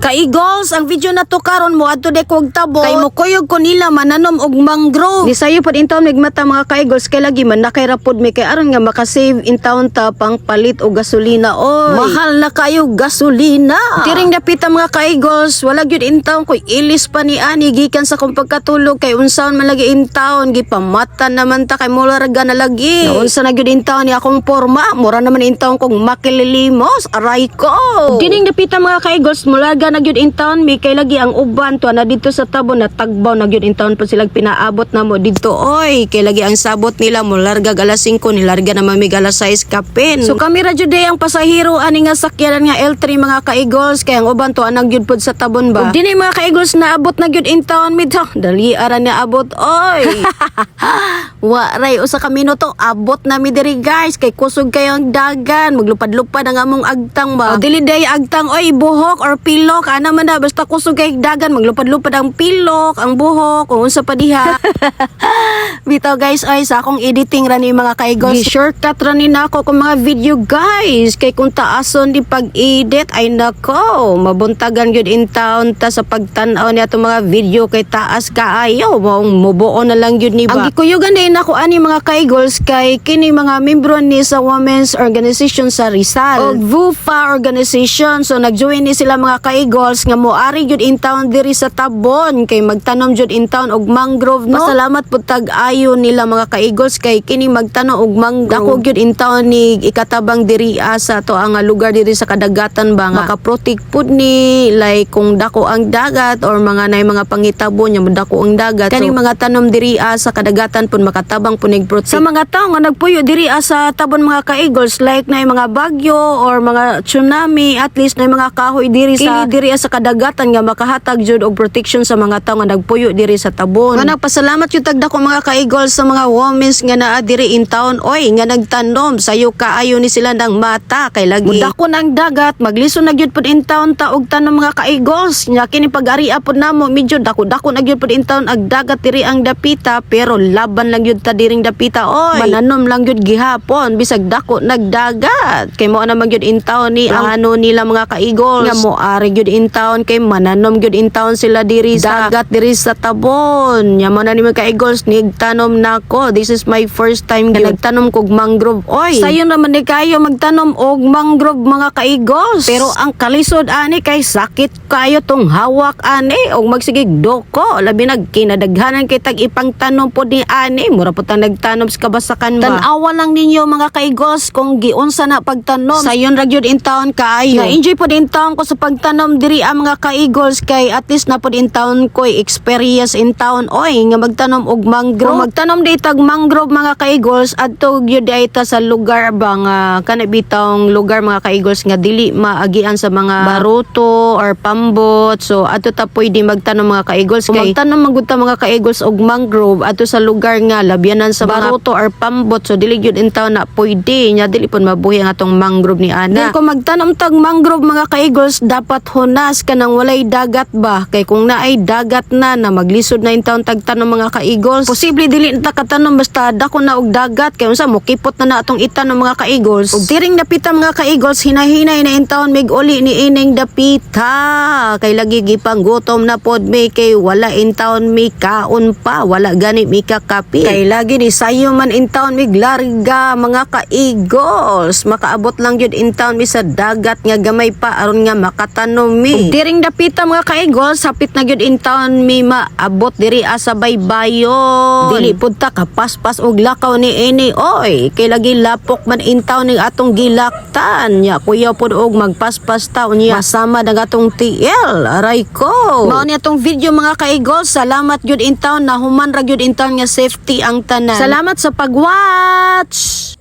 Ka-Eagles, ang video na to karon mo adto de kog tabo kay mo kuyog ko nila mananom og mangrove. Di sayo pod intawon migmata mga ka-Eagles kay lagi man nakay rapod mi kay aron nga maka-save intawon ta pang palit og gasolina. Oy, mahal na kayo gasolina. Tiring dapita mga ka-Eagles, wala gyud intawon koy ilis pa ni ani gikan sa kong pagkatulog kay unsaon man lagi intawon gipamatan naman ta kay mula raga na lagi. Unsa na gyud intawon ni akong porma, mura naman intawon kong makililimos, aray ko. Dining dapita mga ka-Eagles, mula na gyud in town mi kay lagi ang uban to na dito sa tabo na tagbaw na gyud in town po sila pinaabot na mo dito. Oy, kay lagi ang sabot nila mo larga alas 5 ni larga na mamig alas 6 kapin. So kami ra jud ang pasahero ani nga sakyanan nga L3 mga ka-Eagles kay ang uban to anang gyud pod sa tabon ba. Ug dinay mga ka-Eagles naabot na gyud in town mi to. Dali ara na abot oy. Waray usa ka minuto abot na mi diri guys kay kusog kayo ang dagan maglupad-lupad ang among agtang ba. O dili day agtang oy buhok or pilok ana man na basta kusog kay dagan maglupad-lupad ang pilok ang buhok kung unsa pa diha. Bitaw guys ay sa akong editing ra ni mga ka-Eagles. Shortcut ra ni nako kung mga video guys kay kung taason di pag-edit ay nako mabuntagan gyud in town ta sa pagtan-aw ni ato mga video kay taas kaayo maong mubuo na lang gyud ni ba. Ang gikuyugan din ako ani mga ka-Eagles kay kini mga membro ni sa Women's Organization sa Rizal o VUFA organization. So nagjoin ni sila mga ka-Eagles nga moari gyud in town diri sa Tabon kay magtanom gyud in town og mangrove no. Pasalamat pud tag-ayo nila mga ka-Eagles kay kini magtanom og mangrove. Dako gyud in town ni ikatabang diri sa to ang lugar diri sa kadagatan ba nga makaprotect pud ni like kung dako ang dagat or mga nay mga pangitabo nya dako ang dagat. Kani mga tanom diri sa kadagatan pud makatabang punig protect. Sa mga tawo nga nagpuyo diri sa Tabon mga ka-Eagles like nay mga bagyo or mga tsunami at least nay mga kahoy diri sa sa kadagatan nga makahatag jud og protection sa mga tawo nga nagpuyo diri sa Tabon. Nga nagpasalamat jud tagdako mga ka-Eagles sa mga women's nga naa diri in town oy nga nagtanom sayo kaayo ni sila ng mata kay lagi mudako nang dagat maglison na gyud pud in town ta og tanom mga ka-Eagles nya kini pag-aria pud namo medyo dako-dako na gyud pud in town ag dagat diri ang dapita pero laban lang gyud ta diring dapita oy mananom lang gyud gihapon bisag dako nagdagat kay mo na magyud in town ni ang ano nila mga ka-Eagles nga mo ari gyud in town kay mananom gyud in town sila diri sa dagat diri sa Tabon nya mo na ni mga ka-Eagles nigtanom nako this is my first time nga nagtanom kog mangrove oy sayon naman ni kayo magtanom og mangrove mga ka-Eagles pero ang kalisod ani kay sakit kayo tong hawak ani og magsigig doko labi nagkinadaghanan kay tag ipangtanom pod ni ani mura pud tang nagtanom sa kabasakan ba tan-awa lang ninyo mga ka-Eagles kung giunsa na pagtanom sayon ra gyud in town kaayo na enjoy pod in town ko sa pagtanom diri ang mga ka-Eagles kay at least na pod in town ko experience in town oy nga magtanom og mangrove magtanom di tag mangrove mga ka-Eagles adto gyud ay ta sa lugar ba nga kana bitong lugar mga ka-Eagles nga dili maagian sa mga baruto or pambot so adto ta pwede magtanom mga ka-Eagles kay magtanom magud ta mga ka-Eagles og mangrove adto sa lugar nga labyanan sa baruto or pambot so dili gyud in town na pwede nya dili pud mabuhi ang atong mangrove ni ana. Then kung magtanom tag mangrove mga ka-Eagles dapat hunas ka nang walay dagat ba kay kung naay dagat na maglisod na in town tagtanom mga ka-Eagles posible dili ta katanom basta dako na og dagat kay unsa mo kipot na atong itanom mga ka-Eagles ug tiring dapita mga ka-Eagles hinahinay na in town mig uli ni ining dapita kay lagi gipanggutom na pod may kay wala in town mi kaon pa wala gani mi kakapi kay lagi ni sayo man in town mig larga mga ka-Eagles makaabot lang gyud in town mi sa dagat nga gamay pa aron nga makatanom mi ug tiring dapita mga ka-Eagles hapit na gyud in town mi maabot diri sa baybayon dili pud ta kapaspas og lakaw ni ini oy kay lagi lapok man in town ning atong gilaktan nya kuya pud og magpaspas taw niya masama ng atong TL aray ko mao ni atong video mga ka-Eagles salamat gyud in town na human ra gyud in town nga safety ang tanan salamat sa pag-watch.